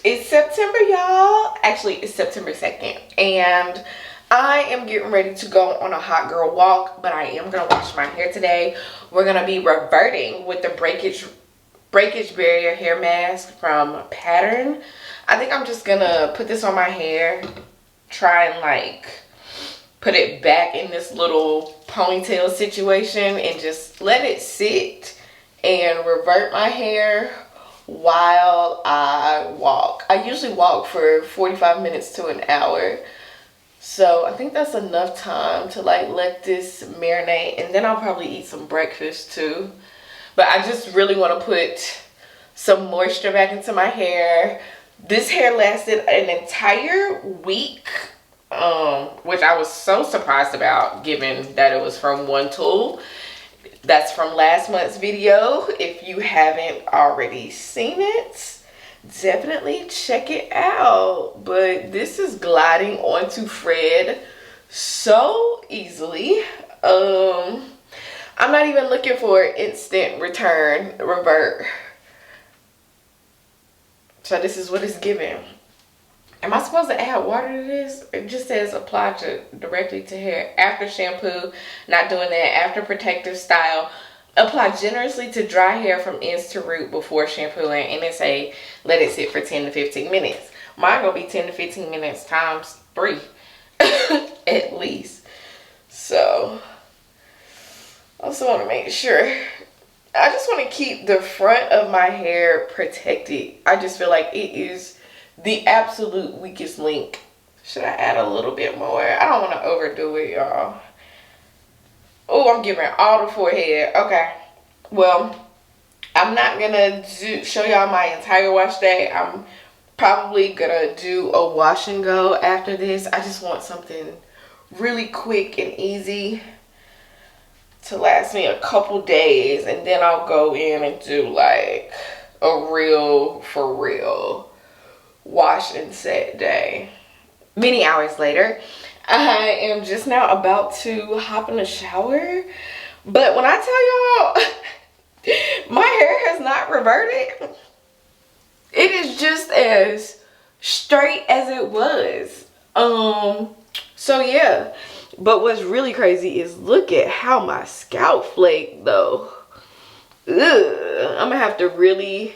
It's September, y'all. Actually, it's September 2nd, and I am getting ready to go on a hot girl walk, but I am gonna wash my hair today. We're gonna be reverting with the breakage barrier hair mask from Pattern. I think I'm just gonna put this on my hair, try and like put it back in this little ponytail situation and just let it sit and revert my hair while I walk. I usually walk for 45 minutes to an hour. So I think that's enough time to like let this marinate, and then I'll probably eat some breakfast too. But I just really want to put some moisture back into my hair. This hair lasted an entire week, which I was so surprised about given that it was from one tool. That's from last month's video. If you haven't already seen it, definitely check it out. But this is gliding onto Fred so easily. I'm not even looking for instant revert. So this is what it's giving. Am I supposed to add water to this? It just says apply directly to hair after shampoo. Not doing that. After protective style, apply generously to dry hair from ends to root before shampooing, and it say let it sit for 10 to 15 minutes. Mine gonna be 10 to 15 minutes times 3 at least. So I also want to make sure. I just want to keep the front of my hair protected. I just feel like it is the absolute weakest link. Should I add a little bit more? I don't want to overdo it, y'all. Oh, I'm giving all the forehead. Okay. Well, I'm not going to show y'all my entire wash day. I'm probably going to do a wash and go after this. I just want something really quick and easy to last me a couple days, and then I'll go in and do like a real for real wash and set day. Many hours later, I am just now about to hop in the shower, but when I tell y'all my hair has not reverted, it is just as straight as it was. So yeah. But what's really crazy is look at how my scalp flaked though. Ugh, I'm gonna have to really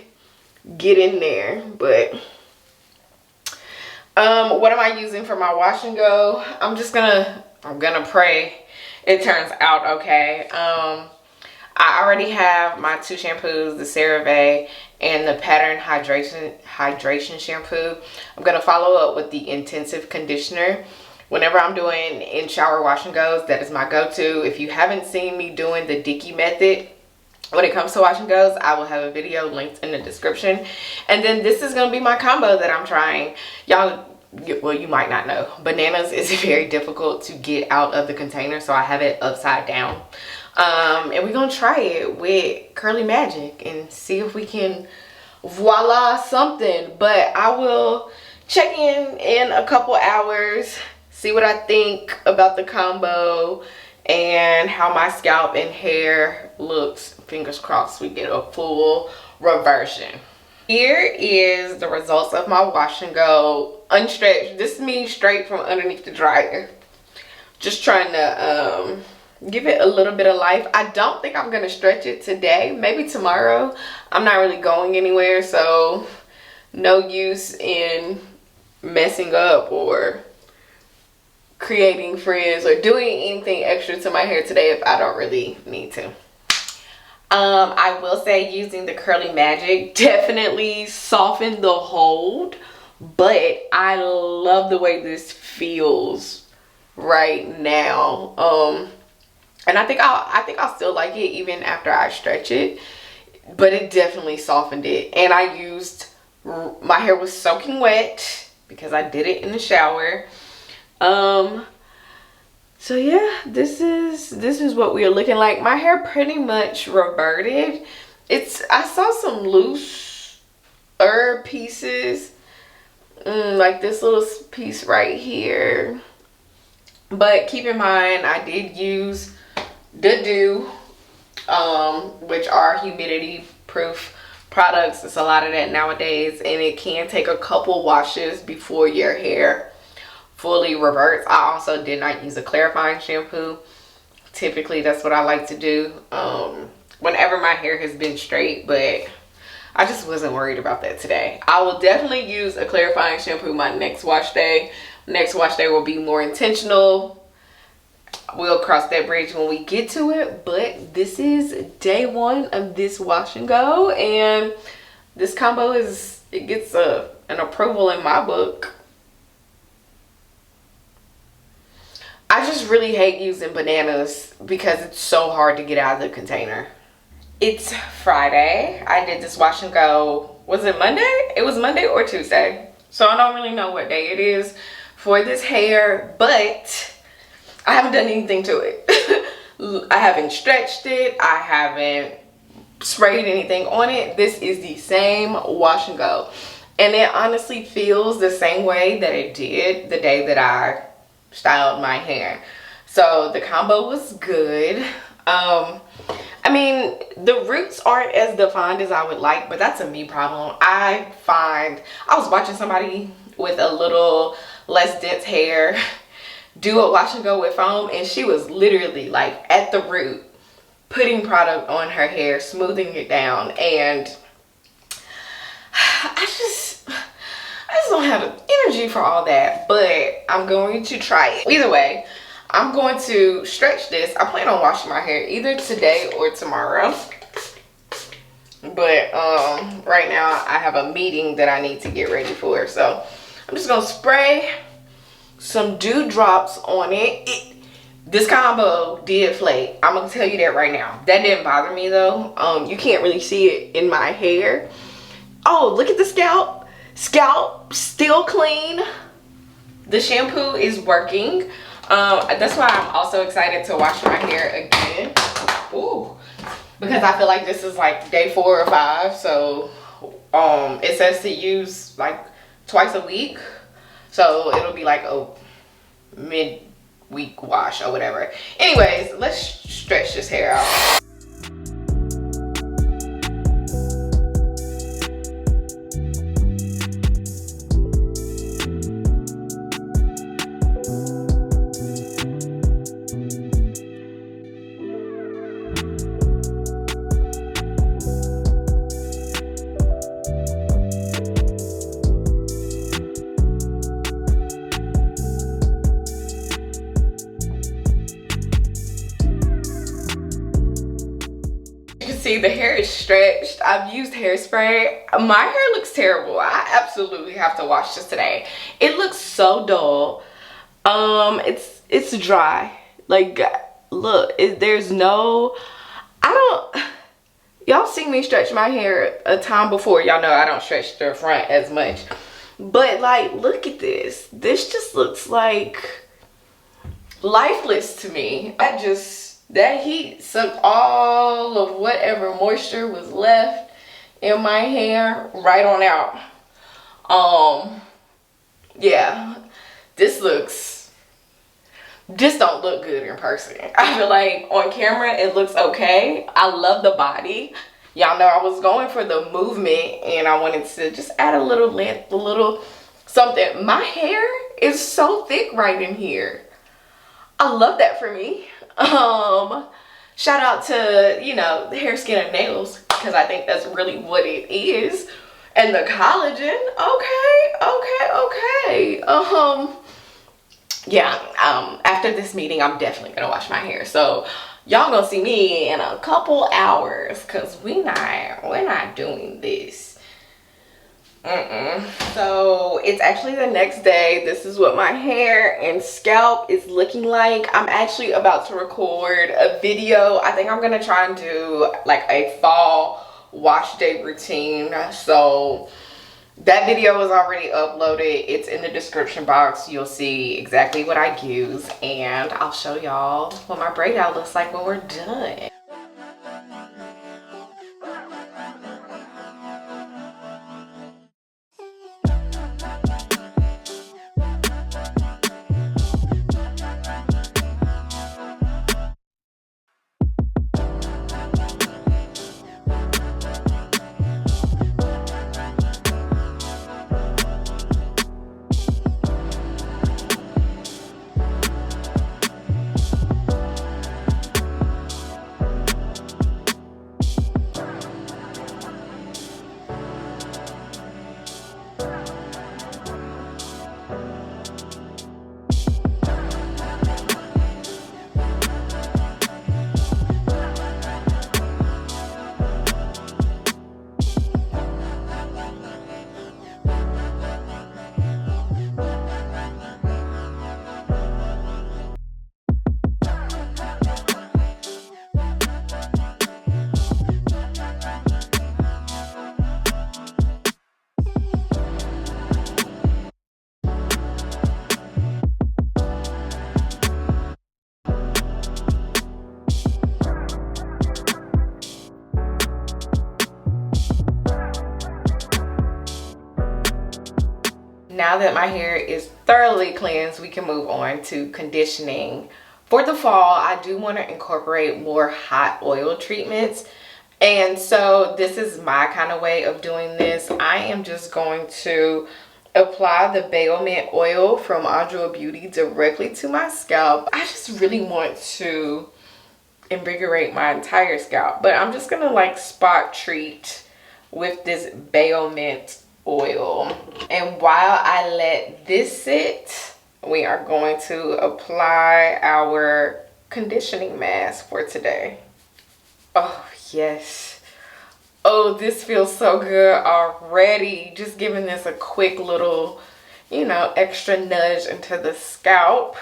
get in there. But what am I using for my wash and go? I'm gonna pray it turns out okay. I already have my 2 shampoos, the Cerave and the Pattern hydration shampoo. I'm gonna follow up with the intensive conditioner. Whenever I'm doing in shower wash and goes, that is my go-to. If you haven't seen me doing the Dicky method when it comes to wash and goes, I will have a video linked in the description. And then this is going to be my combo that I'm trying. Y'all, well, you might not know, bananas is very difficult to get out of the container, so I have it upside down. And we're going to try it with Curly Magic and see if we can voila something. But I will check in a couple hours, see what I think about the combo and how my scalp and hair looks. Fingers crossed we get a full reversion. Here is the results of my wash and go unstretched. This is me straight from underneath the dryer. Just trying to give it a little bit of life. I don't think I'm gonna stretch it today, maybe tomorrow. I'm not really going anywhere, so no use in messing up or creating frizz or doing anything extra to my hair today if I don't really need to. I will say using the Curly Magic definitely softened the hold, but I love the way this feels right now. And I think I'll still like it even after I stretch it, but it definitely softened it. And I used, my hair was soaking wet because I did it in the shower. So yeah, this is what we are looking like. My hair pretty much reverted. I saw some looser pieces, like this little piece right here. But keep in mind, I did use the Dew, which are humidity proof products. It's a lot of that nowadays, and it can take a couple washes before your hair fully reverts. I also did not use a clarifying shampoo. Typically that's what I like to do whenever my hair has been straight, but I just wasn't worried about that today. I will definitely use a clarifying shampoo my next wash day. Next wash day will be more intentional. We'll cross that bridge when we get to it, but this is day one of this wash and go, and this combo it gets an approval in my book. I just really hate using bananas because it's so hard to get out of the container. It's Friday. I did this wash and go. Was it Monday? It was Monday or Tuesday. So I don't really know what day it is for this hair, but I haven't done anything to it. I haven't stretched it. I haven't sprayed anything on it. This is the same wash and go. And it honestly feels the same way that it did the day that I styled my hair. So the combo was good. I mean, the roots aren't as defined as I would like, but that's a me problem. I was watching somebody with a little less dense hair do a wash and go with foam, and she was literally like at the root putting product on her hair, smoothing it down, and I just don't have the energy for all that, but I'm going to try it. Either way, I'm going to stretch this. I plan on washing my hair either today or tomorrow, but right now I have a meeting that I need to get ready for, so I'm just gonna spray some dew drops on it. This combo did flake. I'm gonna tell you that right now. That didn't bother me though. You can't really see it in my hair. Oh, look at the scalp. Scalp still clean. The shampoo is working. That's why I'm also excited to wash my hair again. Ooh, because I feel like this is like day 4 or 5. So it says to use like twice a week. So it'll be like a mid-week wash or whatever. Anyways, let's stretch this hair out. See, the hair is stretched. I've used hairspray. My hair looks terrible. I absolutely have to wash this today. It looks so dull. It's dry. Like, look, there's no, y'all seen me stretch my hair a time before. Y'all know I don't stretch the front as much. But like, look at this. This just looks like lifeless to me. That heat sucked all of whatever moisture was left in my hair right on out. Yeah, this don't look good in person. I feel like on camera it looks okay. I love the body. Y'all know I was going for the movement, and I wanted to just add a little length, a little something. My hair is so thick right in here. I love that for me. Shout out to, you know, the hair, skin, and nails, because I think that's really what it is. And the collagen. Okay. Yeah, after this meeting, I'm definitely gonna wash my hair. So y'all gonna see me in a couple hours, because we're not doing this. So it's actually the next day. This is what my hair and scalp is looking like. I'm actually about to record a video. I think I'm gonna try and do like a fall wash day routine. So that video is already uploaded. It's in the description box. You'll see exactly what I use, and I'll show y'all what my braid out looks like when we're done. now that my hair is thoroughly cleansed, we can move on to conditioning. For the fall, I do want to incorporate more hot oil treatments. And so this is my kind of way of doing this. I am just going to apply the Bayo Mint oil from Adwoa Beauty directly to my scalp. I just really want to invigorate my entire scalp, but I'm just gonna like spot treat with this Bayo Mint oil. And while I let this sit, we are going to apply our conditioning mask for today. Oh yes, oh, this feels so good already. Just giving this a quick little, you know, extra nudge into the scalp.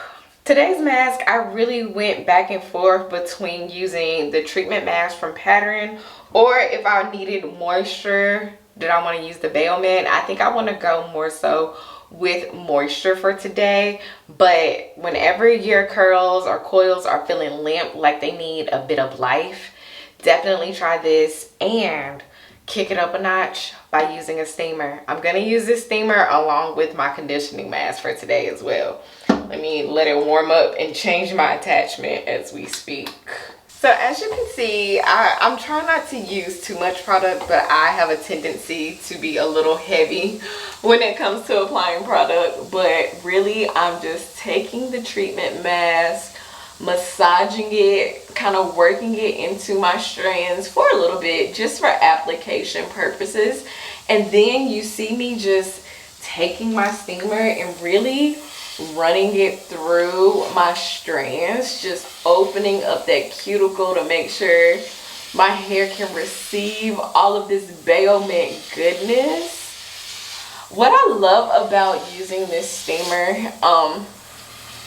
Today's mask, I really went back and forth between using the treatment mask from Pattern, or if I needed moisture, did I want to use the Bayo Mint? I think I want to go more so with moisture for today. But whenever your curls or coils are feeling limp, like they need a bit of life, definitely try this and kick it up a notch by using a steamer. I'm going to use this steamer along with my conditioning mask for today as well. Let me let it warm up and change my attachment as we speak. So as you can see, I'm trying not to use too much product, but I have a tendency to be a little heavy when it comes to applying product. But really, I'm just taking the treatment mask, massaging it, kind of working it into my strands for a little bit, just for application purposes. And then you see me just taking my steamer and really running it through my strands, just opening up that cuticle to make sure my hair can receive all of this Bayo Mint goodness. What I love about using this steamer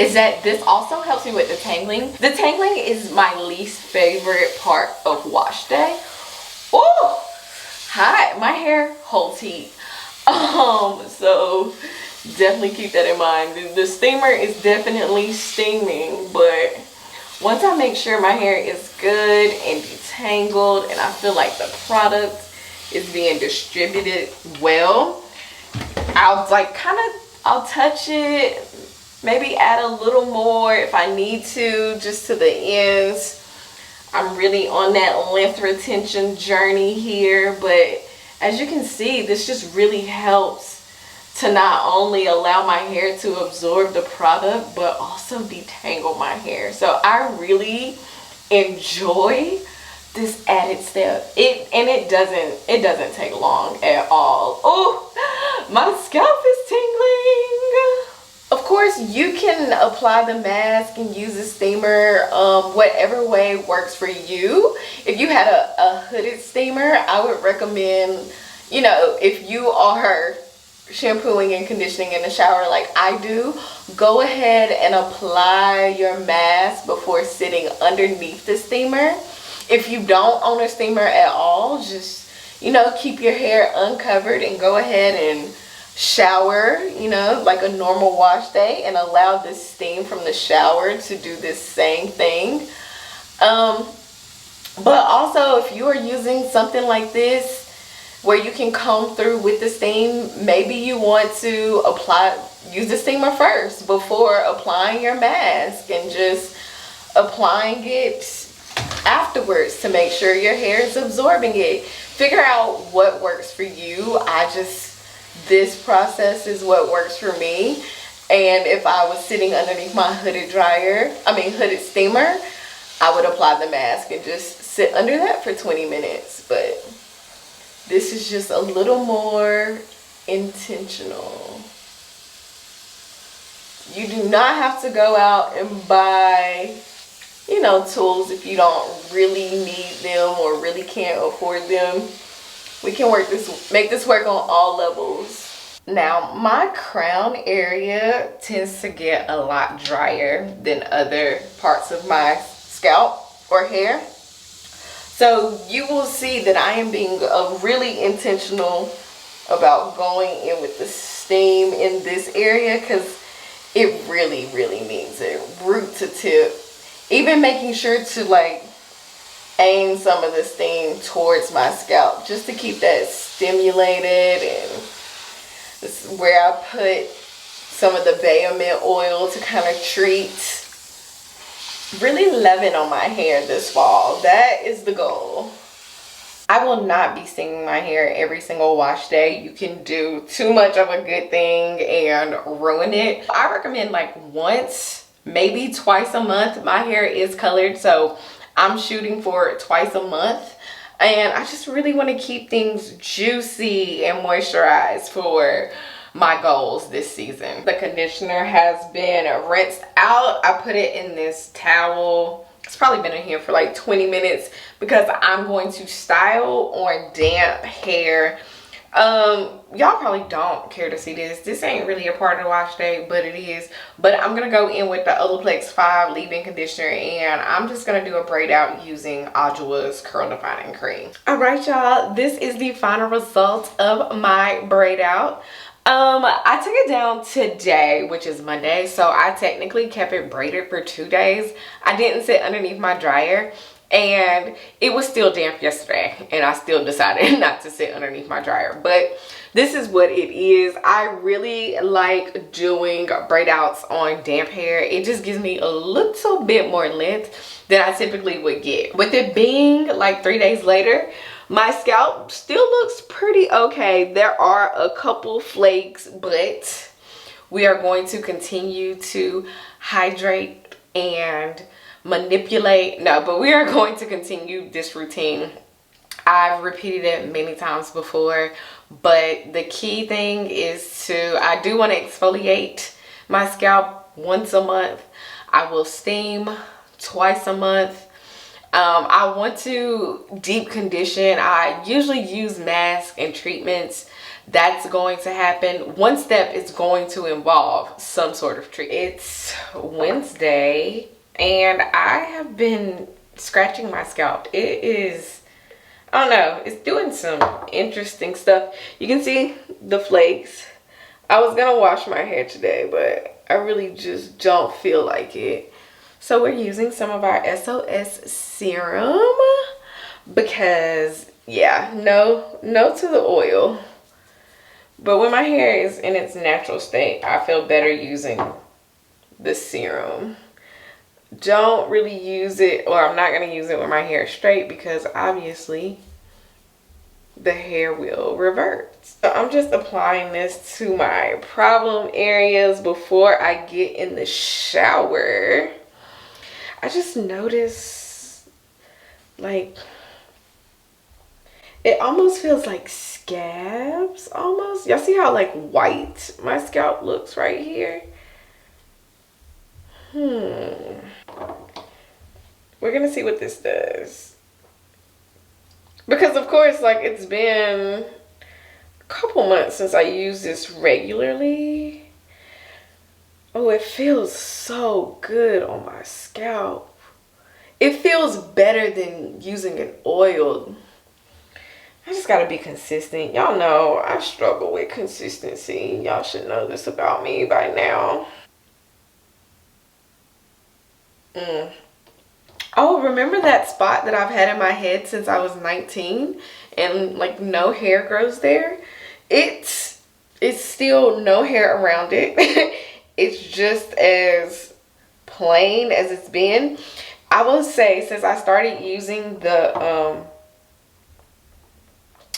is that this also helps me with detangling. Detangling is my least favorite part of wash day. Oh, hot. My hair holds heat. So definitely keep that in mind. The steamer is definitely steaming, but once I make sure my hair is good and detangled and I feel like the product is being distributed well, I'll like I'll touch it, maybe add a little more if I need to, just to the ends. I'm really on that length retention journey here, but as you can see, this just really helps to not only allow my hair to absorb the product, but also detangle my hair. So I really enjoy this added step. It doesn't take long at all. Oh, my scalp is tingling. Of course, you can apply the mask and use a steamer whatever way works for you. If you had a hooded steamer, I would recommend, you know, if you are shampooing and conditioning in the shower like I do, go ahead and apply your mask before sitting underneath the steamer. If you don't own a steamer at all, just, you know, keep your hair uncovered and go ahead and shower, you know, like a normal wash day, and allow the steam from the shower to do this same thing. But also, if you are using something like this where you can comb through with the steam, maybe you want to use the steamer first before applying your mask, and just applying it afterwards to make sure your hair is absorbing it. Figure out what works for you. This process is what works for me. And if I was sitting underneath my hooded steamer, I would apply the mask and just sit under that for 20 minutes. But this is just a little more intentional. You do not have to go out and buy, you know, tools if you don't really need them or really can't afford them. We can make this work on all levels. Now, my crown area tends to get a lot drier than other parts of my scalp or hair. So you will see that I am being really intentional about going in with the steam in this area, because it really, really needs it, root to tip. Even making sure to like aim some of the steam towards my scalp just to keep that stimulated and This is where I put some of the bay mint oil to kind of treat. Really loving on my hair this fall. That is the goal. I will not be steaming my hair every single wash day. You can do too much of a good thing and ruin it. I recommend like once, maybe twice a month. My hair is colored, so I'm shooting for twice a month. And I just really want to keep things juicy and moisturized for my goals this season. The conditioner has been rinsed out. I put it in this towel. It's probably been in here for like 20 minutes because I'm going to style on damp hair. Y'all probably don't care to see this. This ain't really a part of the wash day, but it is. But I'm gonna go in with the Olaplex 5 leave-in conditioner, and I'm just gonna do a braid out using Adwoa's curl defining cream. All right, y'all, this is the final result of my braid out. I took it down today, which is Monday, so I technically kept it braided for 2 days. I didn't sit underneath my dryer, and it was still damp yesterday, and I still decided not to sit underneath my dryer. But this is what it is. I really like doing braid outs on damp hair. It just gives me a little bit more length than I typically would get. With it being like 3 days later, my scalp still looks pretty okay. There are a couple flakes, but we are going to continue to hydrate and manipulate. No, but we are going to continue this routine. I've repeated it many times before, but the key thing is I do want to exfoliate my scalp once a month. I will steam twice a month. I want to deep condition. I usually use masks and treatments. That's going to happen. One step is going to involve some sort of treatment. It's Wednesday and I have been scratching my scalp. It is, I don't know, it's doing some interesting stuff. You can see the flakes. I was gonna wash my hair today, but I really just don't feel like it. So we're using some of our SOS serum because, yeah, no to the oil. But when my hair is in its natural state, I feel better using the serum. Don't really use it, or I'm not going to use it when my hair is straight because obviously the hair will revert. So I'm just applying this to my problem areas before I get in the shower. I just noticed, like, it almost feels like scabs, almost. Y'all see how, like, white my scalp looks right here? We're gonna see what this does. Because, of course, like, it's been a couple months since I used this regularly. Oh, it feels so good on my scalp. It feels better than using an oil. I just gotta be consistent. Y'all know I struggle with consistency. Y'all should know this about me by now. Oh, remember that spot that I've had in my head since I was 19 and like no hair grows there? It's still no hair around it. It's just as plain as it's been. I will say, since I started using the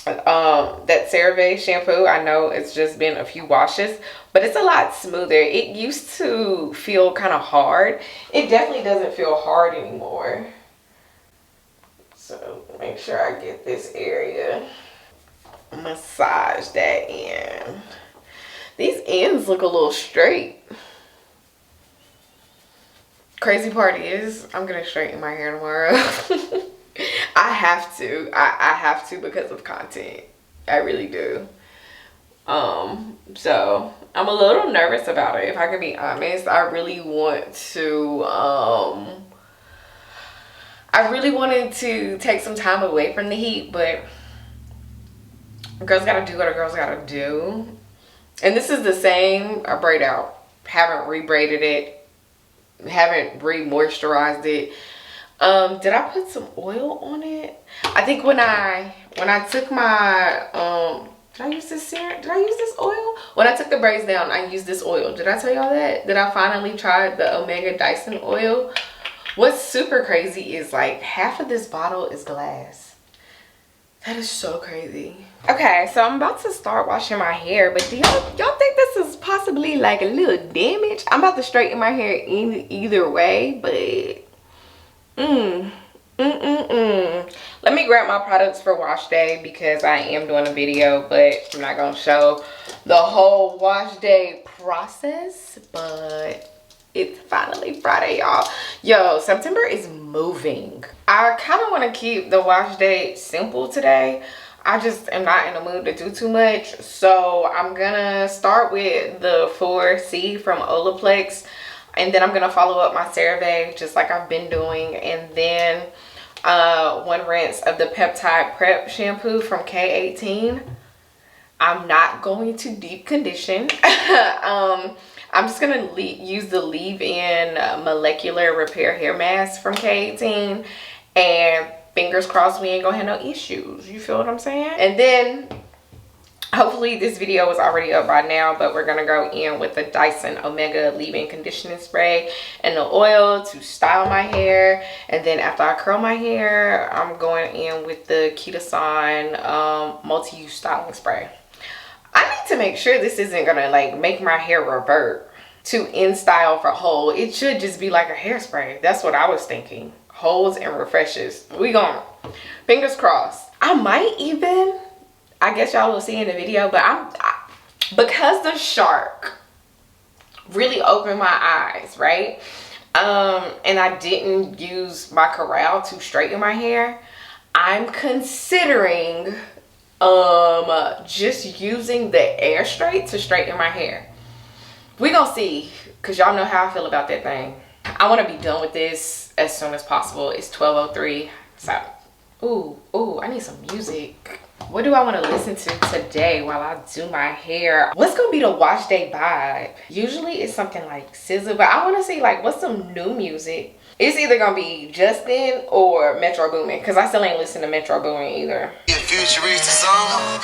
that Cerave shampoo, I know it's just been a few washes, but it's a lot smoother. It used to feel kind of hard. It definitely doesn't feel hard anymore. So make sure I get this area. Massage that in. These ends look a little straight. Crazy part is I'm gonna straighten my hair tomorrow. I have to. I have to because of content. I really do. So I'm a little nervous about it, if I can be honest. I really want to I really wanted to take some time away from the heat, but girls gotta do what a girl's gotta do. And this is the same braid out. Haven't re-braided it. Haven't re-moisturized it. Did I put some oil on it? I think when I took my Did I use this serum? Did I use this oil? When I took the braids down, I used this oil. Did I tell y'all that? That I finally tried the Omega Dyson oil. What's super crazy is like half of this bottle is glass. That is so crazy. Okay, so I'm about to start washing my hair, but do y'all think this is possibly like a little damage? I'm about to straighten my hair either way, but let me grab my products for wash day because I am doing a video, but I'm not gonna show the whole wash day process. But it's finally Friday, y'all. Yo, September is moving. I kind of want to keep the wash day simple today. I just am not in the mood to do too much, so I'm gonna start with the 4C from Olaplex, and then I'm gonna follow up my Cerave just like I've been doing, and then one rinse of the peptide prep shampoo from K18. I'm not going to deep condition. I'm just gonna use the leave-in molecular repair hair mask from K18, and fingers crossed we ain't gonna have no issues. You feel what I'm saying? And then hopefully this video is already up by now, but we're gonna go in with the Dyson Omega leave-in conditioning spray and the oil to style my hair. And then after I curl my hair, I'm going in with the 𝐿 multi-use styling spray. I need to make sure this isn't gonna like make my hair revert to in style for hold. It should just be like a hairspray. That's what I was thinking. Holds and refreshes. We gonna, fingers crossed. I might even, I guess y'all will see in the video, but because the shark really opened my eyes, right? And I didn't use my corral to straighten my hair, I'm considering just using the air straight to straighten my hair. We gonna see, because y'all know how I feel about that thing. I want to be done with this as soon as possible. It's 12:03, so ooh, I need some music. What do I want to listen to today while I do my hair? What's gonna be the wash day vibe? Usually it's something like SZA, but I want to see like what's some new music. It's either gonna be Justin or Metro Boomin, because I still ain't listened to Metro Boomin either. Futuristic song.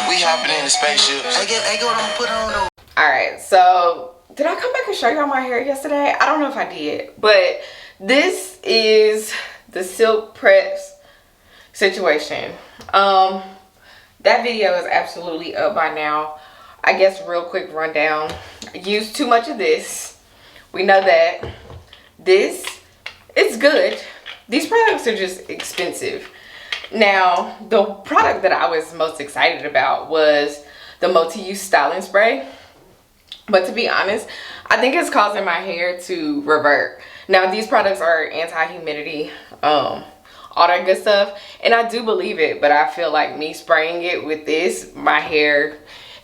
We hopping in the spaceship. I go on, put on. Alright, so did I come back and show y'all my hair yesterday? I don't know if I did, but this is the silk press situation. That video is absolutely up by now. I guess real quick rundown. I used too much of this. We know that. This, it's good. These products are just expensive. Now, the product that I was most excited about was the multi-use styling spray. But to be honest, I think it's causing my hair to revert. Now, these products are anti-humidity, all that good stuff. And I do believe it, but I feel like me spraying it with this, my hair,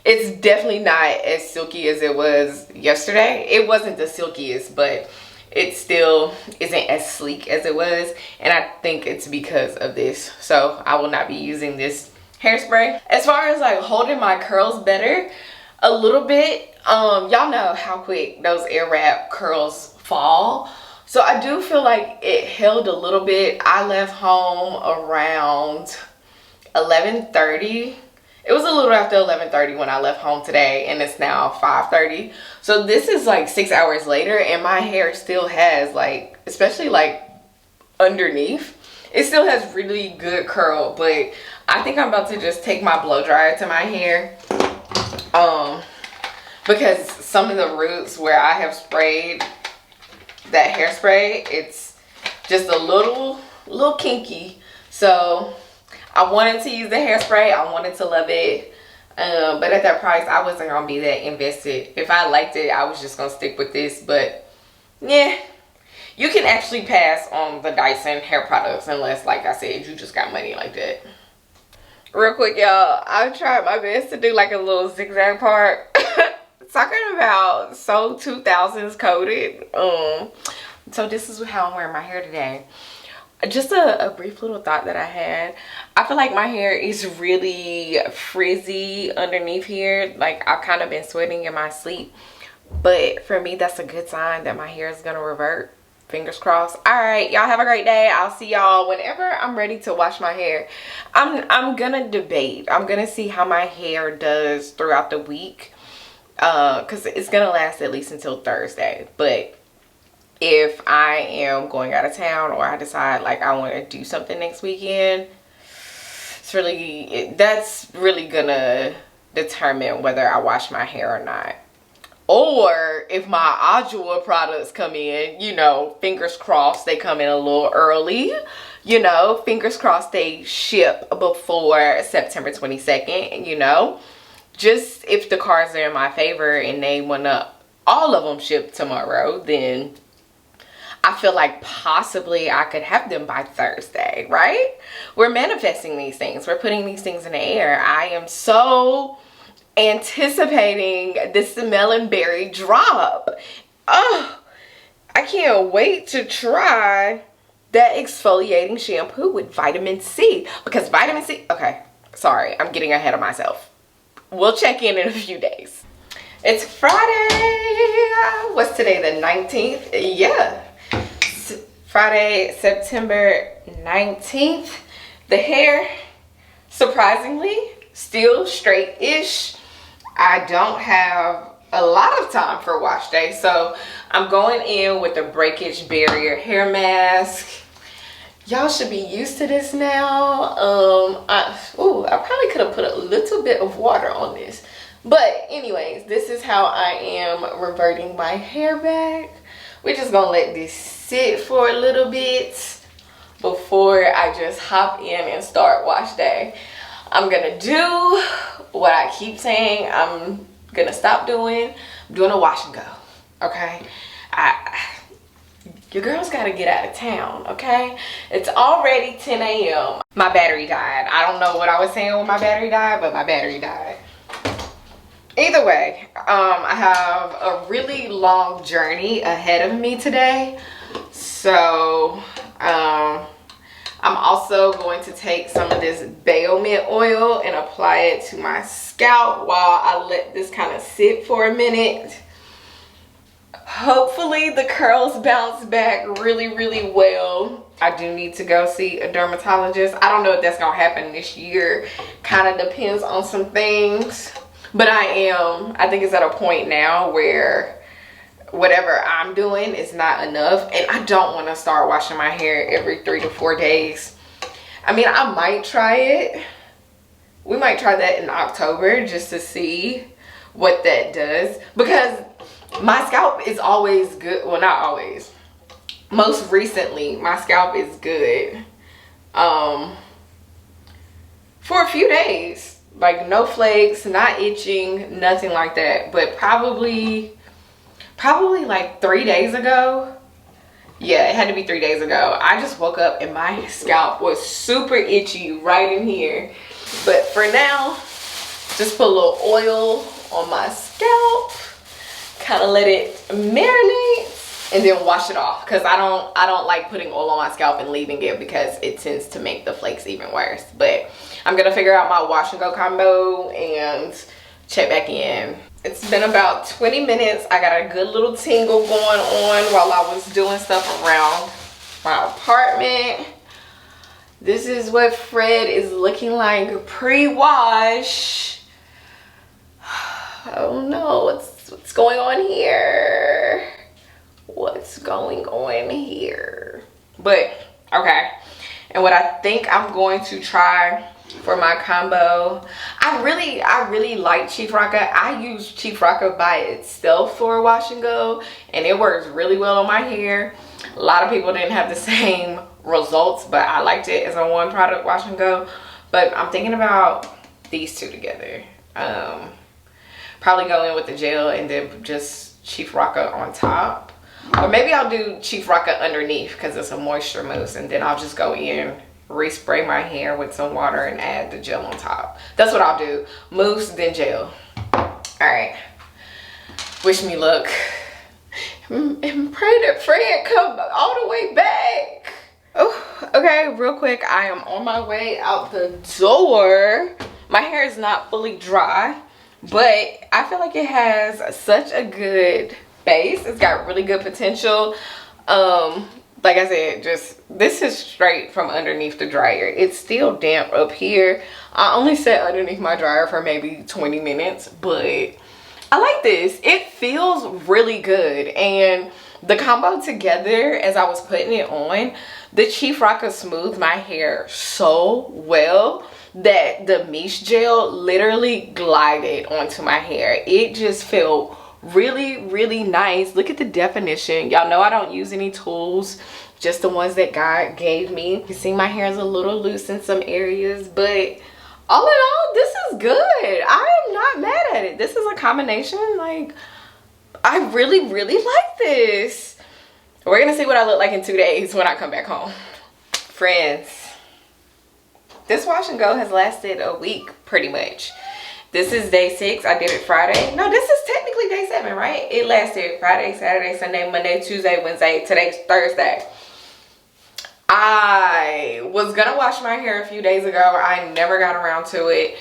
it's definitely not as silky as it was yesterday. It wasn't the silkiest, but it still isn't as sleek as it was, and I think it's because of this. So I will not be using this hairspray. As far as like holding my curls better a little bit, y'all know how quick those air wrap curls fall, so I do feel like it held a little bit. I left home around 11:30. It was a little after 11:30 when I left home today, and it's now 5:30. So this is like 6 hours later, and my hair still has like, especially like underneath, it still has really good curl. But I think I'm about to just take my blow dryer to my hair, because some of the roots where I have sprayed that hairspray, it's just a little kinky. So I wanted to use the hairspray. I wanted to love it. But at that price, I wasn't going to be that invested. If I liked it, I was just going to stick with this. But yeah, you can actually pass on the Dyson hair products unless, like I said, you just got money like that. Real quick, y'all, I tried my best to do like a little zigzag part. Talking about 𝐿2000's coated. So this is how I'm wearing my hair today. Just a brief little thought that I had. I feel like my hair is really frizzy underneath here. Like I've kind of been sweating in my sleep. But for me, that's a good sign that my hair is going to revert. Fingers crossed. All right, y'all have a great day. I'll see y'all whenever I'm ready to wash my hair. I'm gonna debate. I'm gonna see how my hair does throughout the week, because it's gonna last at least until Thursday. But if I am going out of town, or I decide like I want to do something next weekend, that's really gonna determine whether I wash my hair or not. Or if my adwoa products come in, you know, fingers crossed they come in a little early. You know, fingers crossed they ship before September 22nd, you know. Just if the cards are in my favor and they want to all of them ship tomorrow, then I feel like possibly I could have them by Thursday, right? We're manifesting these things. We're putting these things in the air. I am so anticipating this melon berry drop. Oh, I can't wait to try that exfoliating shampoo with vitamin C, because vitamin C, okay, sorry, I'm getting ahead of myself. We'll check in a few days. It's Friday. What's today, the 19th? Yeah, Friday, September 19th. The hair, surprisingly, still straight-ish. I don't have a lot of time for wash day, so I'm going in with the breakage barrier hair mask. Y'all should be used to this now. I probably could have put a little bit of water on this, but anyways, this is how I am reverting my hair back. We're just gonna let this sit for a little bit before I just hop in and start wash day. I'm gonna do what I keep saying I'm gonna stop doing. I'm doing a wash and go, okay? Your girl's gotta get out of town, okay? It's already 10 a.m. My battery died. I don't know what I was saying when my battery died, but my battery died. Either way, I have a really long journey ahead of me today. So, I'm also going to take some of this bayo mint oil and apply it to my scalp while I let this kind of sit for a minute. Hopefully the curls bounce back really, really well. I do need to go see a dermatologist. I don't know if that's gonna happen this year. Kind of depends on some things. But I think it's at a point now where whatever I'm doing is not enough, and I don't want to start washing my hair every 3 to 4 days. I mean, I might try it. We might try that in October just to see what that does, because my scalp is always good. Well, not always. Most recently, my scalp is good for a few days, like no flakes, not itching, nothing like that. But probably like 3 days ago, yeah, it had to be 3 days ago, I just woke up and my scalp was super itchy right in here. But for now, just put a little oil on my scalp, kind of let it marinate, and then wash it off, because I don't like putting oil on my scalp and leaving it, because it tends to make the flakes even worse. But I'm gonna figure out my wash and go combo and check back in. It's been about 20 minutes. I got a good little tingle going on while I was doing stuff around my apartment. This is what Fred is looking like pre-wash. Oh no, what's going on here? What's going on here? But okay, and what I think I'm going to try for my combo, I really like Chief Raka. I use Chief Raka by itself for a wash and go, and it works really well on my hair. A lot of people didn't have the same results, but I liked it as a one product wash and go. But I'm thinking about these two together. Probably go in with the gel and then just Chief Raka on top, or maybe I'll do Chief Raka underneath because it's a moisture mousse, and then I'll just go in, respray my hair with some water, and add the gel on top. That's what I'll do. Mousse, then gel. All right. Wish me luck. And pray that Fred come all the way back. Oh, okay, real quick. I am on my way out the door. My hair is not fully dry, but I feel like it has such a good base. It's got really good potential. Like I said, just this is straight from underneath the dryer. It's still damp up here. I only sat underneath my dryer for maybe 20 minutes, but I like this. It feels really good. And the combo together, as I was putting it on, the Chief Rocka smoothed my hair so well that the Mousse gel literally glided onto my hair. It just felt really nice. Look at the definition. Y'all know I don't use any tools, just the ones that God gave me. You see my hair is a little loose in some areas, but all in all, this is good. I am not mad at it. This is a combination, like, I really like this. We're gonna see what I look like in 2 days when I come back home. Friends, this wash and go has lasted a week pretty much. This is day 6. I did it Friday. No, this is technically day 7, right? It lasted Friday, Saturday, Sunday, Monday, Tuesday, Wednesday. Today's Thursday. I was gonna wash my hair a few days ago. I never got around to it.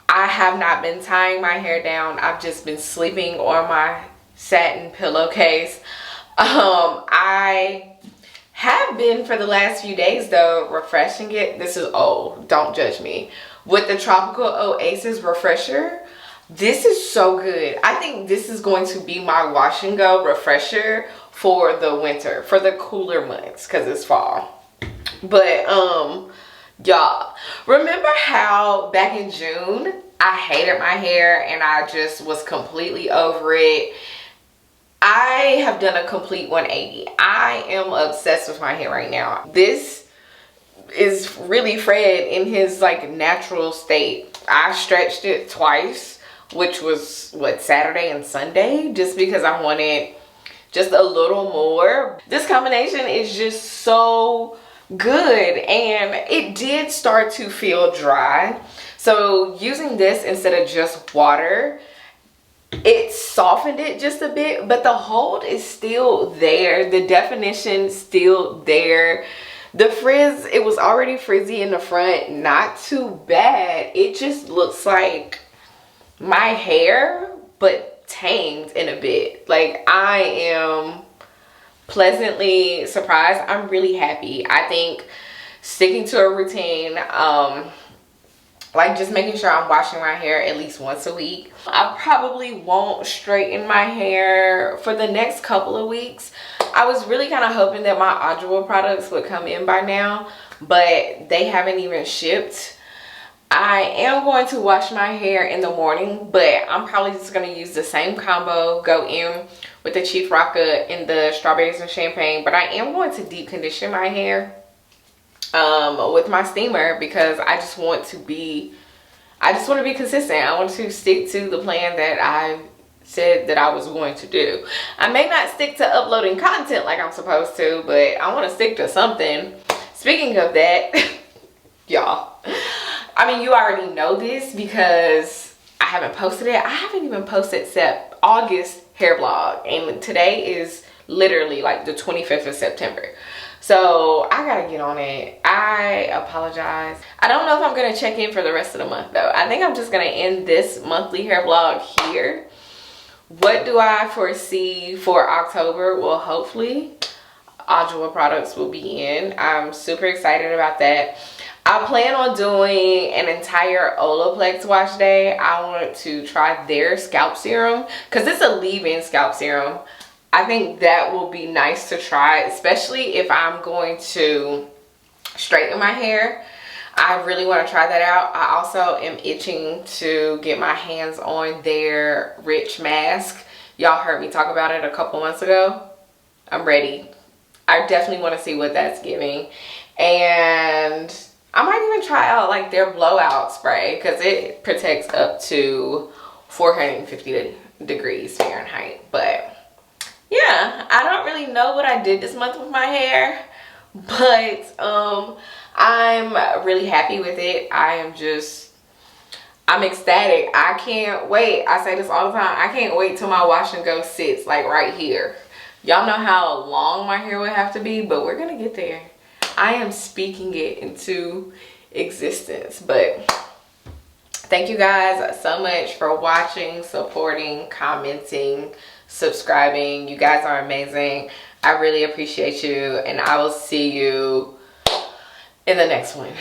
I have not been tying my hair down. I've just been sleeping on my satin pillowcase. I have been for the last few days though refreshing it. This is old, don't judge me. With the Tropical Oasis refresher. This is so good. I think this is going to be my wash and go refresher for the winter, for the cooler months, because it's fall. But y'all, remember how back in June I hated my hair and I just was completely over it? I have done a complete 180. I am obsessed with my hair right now. This is really Fred in his like natural state. I stretched it twice, which was what, Saturday and Sunday, just because I wanted just a little more. This combination is just so good, and it did start to feel dry. So using this instead of just water, it softened it just a bit, but the hold is still there. The definition still there. The frizz, it was already frizzy in the front, not too bad. It just looks like my hair, but tamed in a bit. Like, I am pleasantly surprised. I'm really happy. I think sticking to a routine, like just making sure I'm washing my hair at least once a week. I probably won't straighten my hair for the next couple of weeks. I was really kind of hoping that my adwoa products would come in by now, but they haven't even shipped. I am going to wash my hair in the morning, but I'm probably just going to use the same combo, go in with the Chief Rocka in the strawberries and champagne, but I am going to deep condition my hair with my steamer, because I just want to be consistent. I want to stick to the plan that I said that I was going to do. I may not stick to uploading content like I'm supposed to, but I want to stick to something. Speaking of that, y'all, I mean, you already know this because I haven't posted it. I haven't even posted except August hair vlog, and today is literally like the 25th of September. So I gotta get on it. I apologize. I don't know if I'm gonna check in for the rest of the month though. I think I'm just gonna end this monthly hair vlog here. What do I foresee for October? Well, hopefully adwoa products will be in. I'm super excited about that. I plan on doing an entire olaplex wash day. I want to try their scalp serum because it's a leave-in scalp serum. I think that will be nice to try, especially if I'm going to straighten my hair. I really want to try that out. I also am itching to get my hands on their rich mask. Y'all heard me talk about it a couple months ago. I'm ready. I definitely want to see what that's giving. And I might even try out like their blowout spray because it protects up to 450 degrees Fahrenheit. But yeah, I don't really know what I did this month with my hair, but I'm really happy with it. I'm ecstatic. I can't wait. I say this all the time. I can't wait till my wash and go sits like right here. Y'all know how long my hair would have to be, but we're gonna get there. I am speaking it into existence. But thank you guys so much for watching, supporting, commenting, subscribing. You guys are amazing. I really appreciate you, and I will see you in the next one.